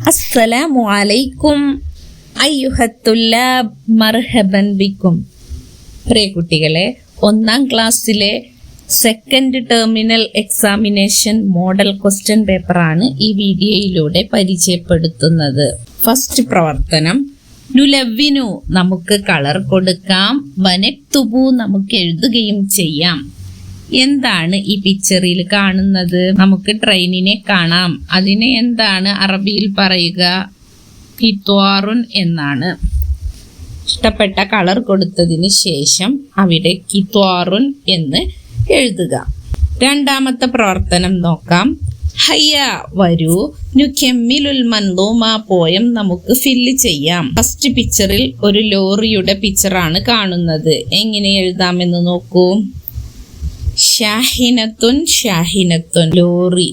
അസ്സലാമു അലൈക്കും അയ്യുഹത്തുല്ലാബ് മർഹബൻ ബിക്കും. പ്രിയ കുട്ടികളെ, 1ാം ക്ലാസ്സിലെ second terminal examination model question പേപ്പറാണ് ഈ വീഡിയോയിലൂടെ പരിചയപ്പെടുത്തുന്നത്. ഫസ്റ്റ് പ്രവർത്തനം നുലവ്വിനു, നമുക്ക് കളർ കൊടുക്കാം. വനക്തുബു, നമുക്ക് എഴുതുകയും ചെയ്യാം. എന്താണ് ഈ പിക്ചറിൽ കാണുന്നത്? നമുക്ക് ട്രെയിനിനെ കാണാം. അതിനെ എന്താണ് അറബിയിൽ പറയുക? കിത്വാറുൻ എന്നാണ്. ഇഷ്ടപ്പെട്ട കളർ കൊടുത്തതിന് ശേഷം അവിടെ കിത്വാറുൻ എന്ന് എഴുതുക. 2ാമത്തെ പ്രവർത്തനം നോക്കാം. ഹയ്യ, വരൂ, നുകെമ്മിലുൽ മൻദൂമ, പോയം നമുക്ക് ഫില്ല് ചെയ്യാം. ഫസ്റ്റ് പിക്ചറിൽ ഒരു ലോറിയുടെ പിക്ചറാണ് കാണുന്നത്. എങ്ങനെ എഴുതാമെന്ന് നോക്കൂ. ഷാഹിനത്തുൻ, ഷാഹിനത്തുൻ, ലോറി,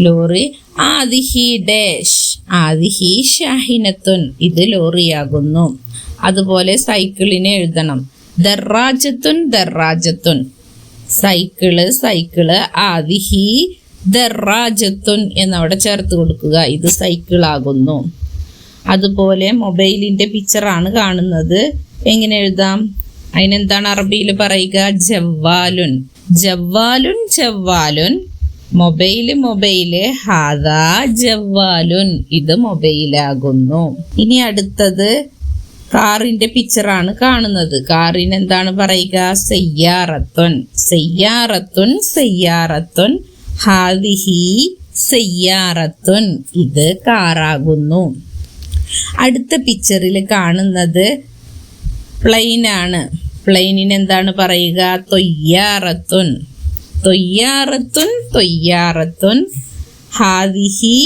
ലോറി. ആദിഹി ഡാഷ്, ആദിഹി ഷാഹിനത്തുൻ, ഇത് ലോറിയാകുന്നു. അതുപോലെ സൈക്കിളിനെ എഴുതണം. ദർറാജത്തുൻ, ദർറാജത്തുൻ, സൈക്കിള്, സൈക്കിള്. ആദിഹി ദർറാജത്തുൻ എന്നവിടെ ചേർത്ത് കൊടുക്കുക, ഇത് സൈക്കിളാകുന്നു. അതുപോലെ മൊബൈലിന്റെ പിക്ചറാണ് കാണുന്നത്. എങ്ങനെ എഴുതാം? അതിനെന്താണ് അറബിയിൽ പറയുക? ജവ്വാലുൻ, ജവ്വാലുൻ, ജവ്വാലുൻ. Mobile, mobile. ഹാദാ ജവ്വാലുൻ, ഇത് മൊബൈലാകുന്നു. ഇനി അടുത്തത് കാറിന്റെ പിക്ചറാണ് കാണുന്നത്. കാറിന് എന്താണ് പറയുക? സയ്യാറത്തുൻ, സയ്യാറത്തുൻ, സയ്യാറത്തുൻ. ഹാദിഹി സയ്യാറത്തുൻ, ഇത് കാറാകുന്നു. അടുത്ത പിക്ചറിൽ കാണുന്നത് പ്ലെയിനാണ്. പ്ലെയിനിന് എന്താണ് പറയുക? തൊയ്യാറത്തുൻ, തൊയ്യാറത്തുൻ, തൊയ്യാറത്തുൻ. ഹാദിഹി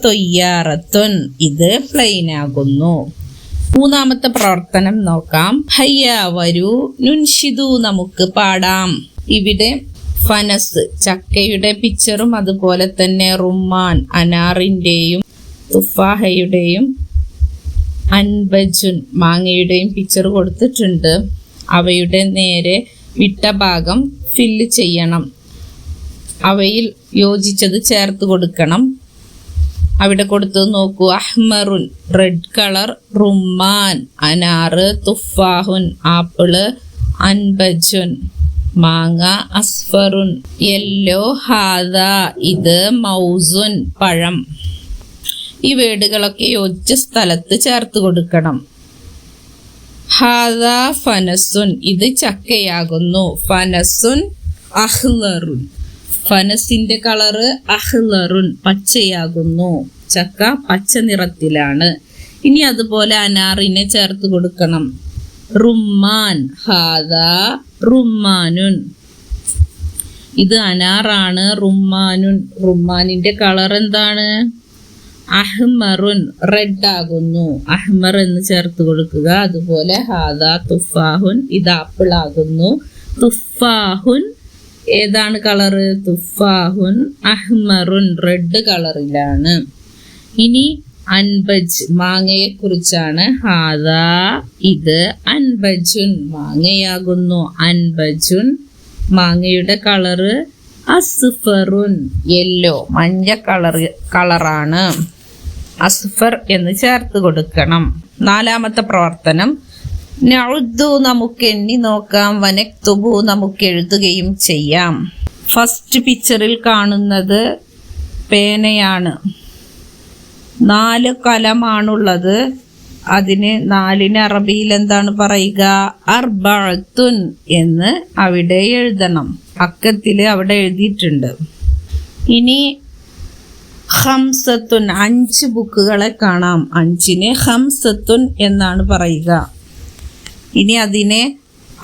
തൊയ്യാറത്തുൻ, ഇത് പ്ലെയിനാകുന്നു. 3ാമത്തെ പ്രവർത്തനം നോക്കാം. ഹയ്യ, വരൂ, നുൻഷിദു, നമുക്ക് പാടാം. ഇവിടെ ഫനസ്, ചക്കയുടെ പിക്ചറും അതുപോലെ തന്നെ റുമ്മാൻ, അനാറിന്റെയും തുഫാഹയുടെയും അൻബജുൻ, മാങ്ങയുടെയും പിക്ചർ കൊടുത്തിട്ടുണ്ട്. അവയുടെ നേരെ വിട്ട ഭാഗം ഫില്ല് ചെയ്യണം. അവയിൽ യോജിച്ചത് ചേർത്ത് കൊടുക്കണം. അവിടെ കൊടുത്തത് നോക്കൂ. അഹ്മറുൻ, റെഡ് കളർ. റുമ്മാൻ, അനാറ്. തുഫാഹുൻ, ആപ്പിള്. അൻബജുൻ, മാങ്ങ. അസ്ഫറുൻ, യെല്ലോ. ഹാദ, ഇത്. മൗസുൻ, പഴം. ഈ വേർഡുകളൊക്കെ യോജിച്ച സ്ഥലത്ത് ചേർത്ത് കൊടുക്കണം. ഹാദ ഫനസുൻ, ഇത് ചക്കയാകുന്നു. ഫനസുൻ അഹ്ലറുൻ, ഫനസിന്റെ കളറ് അഹ്ലറുൻ, പച്ചയാകുന്നു. ചക്ക പച്ച നിറത്തിലാണ്. ഇനി അതുപോലെ അനാറിനെ ചേർത്ത് കൊടുക്കണം. റുമ്മാൻ, ഹാദ റുമ്മാനുൻ, ഇത് അനാറാണ്. റുമ്മാനുൻ, റുമ്മാനിന്റെ കളർ എന്താണ്? അഹ്മറുൻ, റെഡ് ആകുന്നു. അഹ്മർ എന്ന് ചേർത്ത് കൊടുക്കുക. അതുപോലെ ഹാദ തുഫാഹുൻ, ഇത് ആപ്പിൾ ആകുന്നു. തുഫാഹുൻ ഏതാണ് കളറ്? തുഫാഹുൻ അഹ്മറുൻ, റെഡ് കളറിലാണ്. ഇനി അൻബജ്, മാങ്ങയെ കുറിച്ചാണ്. ഹാദ, ഇത്. അൻബജുൻ, മാങ്ങയാകുന്നു. അൻബജുൻ, മാങ്ങയുടെ കളറ് അസ്ഫറുൻ, യെല്ലോ, മഞ്ഞ കളറാണ്. അസ്ഫർ എന്ന് ചേർത്ത് കൊടുക്കണം. 4ാമത്തെ പ്രവർത്തനം നഉദ്ദു, നമുക്ക് എണ്ണി നോക്കാം. വനക്തുബു, നമുക്ക് എഴുതുകയും ചെയ്യാം. ഫസ്റ്റ് പിക്ചറിൽ കാണുന്നത് പേനയാണ്. 4 കലമാണുള്ളത്. അതിന് 4ന് അറബിയിൽ എന്താണ് പറയുക? അർബഅത്തുൻ എന്ന് അവിടെ എഴുതണം. അക്കത്തിൽ അവിടെ എഴുതിയിട്ടുണ്ട്. ഇനി ഖംസത്തുൻ, 5 ബുക്കുകളെ കാണാം. 5ന് ഖംസത്തുൻ എന്നാണ് പറയുക. ഇനി അതിനെ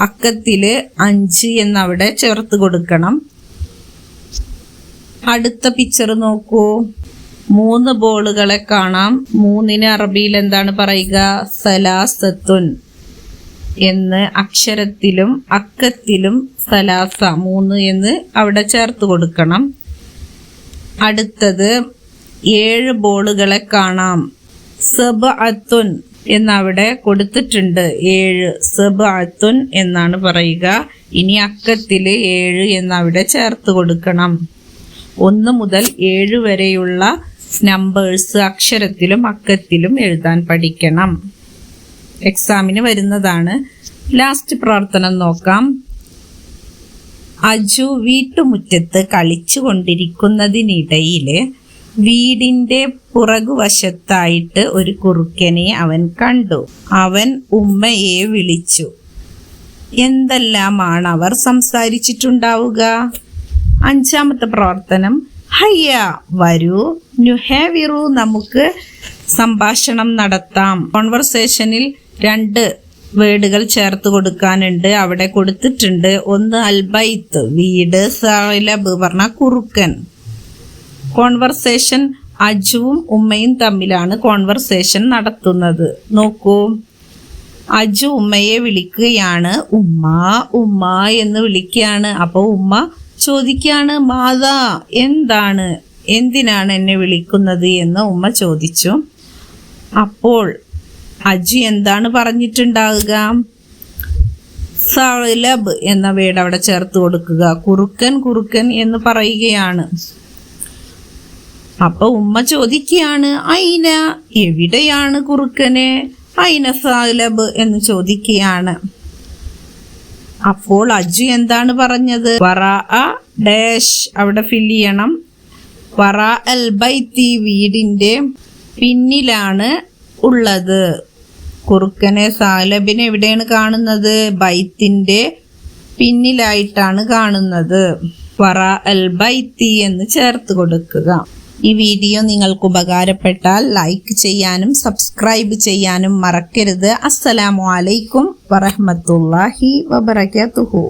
അക്കത്തില് 5 എന്നവിടെ ചേർത്ത് കൊടുക്കണം. അടുത്ത പിക്ചർ നോക്കൂ. 3 ബോളുകളെ കാണാം. 3ന് അറബിയിൽ എന്താണ് പറയുക? സലാസത്തുൻ എന്ന് അക്ഷരത്തിലും അക്കത്തിലും സലാസ, 3 എന്ന് അവിടെ ചേർത്ത് കൊടുക്കണം. അടുത്തത് 7 ബോളുകളെ കാണാം. സബ്അത്തുൻ എന്നവിടെ കൊടുത്തിട്ടുണ്ട്. 7, സബ്അത്തുൻ എന്നാണ് പറയുക. ഇനി അക്കത്തില് 7 എന്നവിടെ ചേർത്ത് കൊടുക്കണം. 1 മുതൽ 7 വരെയുള്ള നമ്പേഴ്സ് അക്ഷരത്തിലും അക്കത്തിലും എഴുതാൻ പഠിക്കണം. എക്സാമിന് വരുന്നതാണ്. ലാസ്റ്റ് പ്രവർത്തനം നോക്കാം. അജു വീട്ടുമുറ്റത്ത് കളിച്ചു കൊണ്ടിരിക്കുന്നതിനിടയില് വീടിന്റെ പുറകുവശത്തായിട്ട് ഒരു കുറുക്കനെ അവൻ കണ്ടു. അവൻ ഉമ്മയെ വിളിച്ചു. എന്തെല്ലാമാണ് അവർ സംസാരിച്ചിട്ടുണ്ടാവുക? അഞ്ചാമത്തെ പ്രവർത്തനം, ഹയ്യ വരൂ, നുഹാവിറു നമുക്ക് സംഭാഷണം നടത്താം. കോൺവെർസേഷനിൽ 2 വേർഡുകൾ ചേർത്ത് കൊടുക്കാനുണ്ട്. അവിടെ കൊടുത്തിട്ടുണ്ട്. ഒന്ന് അൽബൈത്ത് വീട്, സഅലബ് പറഞ്ഞ കുറുക്കൻ. കോൺവെർസേഷൻ അജുവും ഉമ്മയും തമ്മിലാണ് കോൺവെർസേഷൻ നടത്തുന്നത്. നോക്കൂ, അജു ഉമ്മയെ വിളിക്കുകയാണ്. ഉമ്മ ഉമ്മ എന്ന് വിളിക്കുകയാണ്. അപ്പോൾ ഉമ്മ ചോദിക്കുകയാണ്, മാതാ എന്താണ്, എന്തിനാണ് എന്നെ വിളിക്കുന്നത് എന്ന് ഉമ്മ ചോദിച്ചു. അപ്പോൾ അജു എന്താണ് പറഞ്ഞിട്ടുണ്ടാവുക? സഅലബ് എന്ന വേർഡ് അവിടെ ചേർത്ത് കൊടുക്കുക. കുറുക്കൻ കുറുക്കൻ എന്ന് പറയുകയാണ്. അപ്പൊ ഉമ്മ ചോദിക്കുകയാണ്, ഐന എവിടെയാണ് കുറുക്കന്? ഐന സഅലബ് എന്ന് ചോദിക്കുകയാണ്. അപ്പോൾ അജു എന്താണ് പറഞ്ഞത്? വറാഅ ഡാഷ് അവിടെ ഫില്ല് ചെയ്യണം. വറാഅ അൽ ബൈത്തി വീടിന്റെ പിന്നിലാണ് ഉള്ളത്. കുറുക്കനെ സഅലബിനെ എവിടെയാണ് കാണുന്നത്? ബൈത്തിന്റെ പിന്നിലായിട്ടാണ് കാണുന്നത്. വറാഅ അൽ ബൈത്തി എന്ന് ചേർത്ത് കൊടുക്കുക. ഈ വീഡിയോ നിങ്ങൾക്ക് ഉപകാരപ്പെട്ടാൽ ലൈക്ക് ചെയ്യാനും സബ്സ്ക്രൈബ് ചെയ്യാനും മറക്കരുത്. അസ്സലാമു അലൈക്കും വറഹ്മത്തുള്ളാഹി വബറകാതുഹു.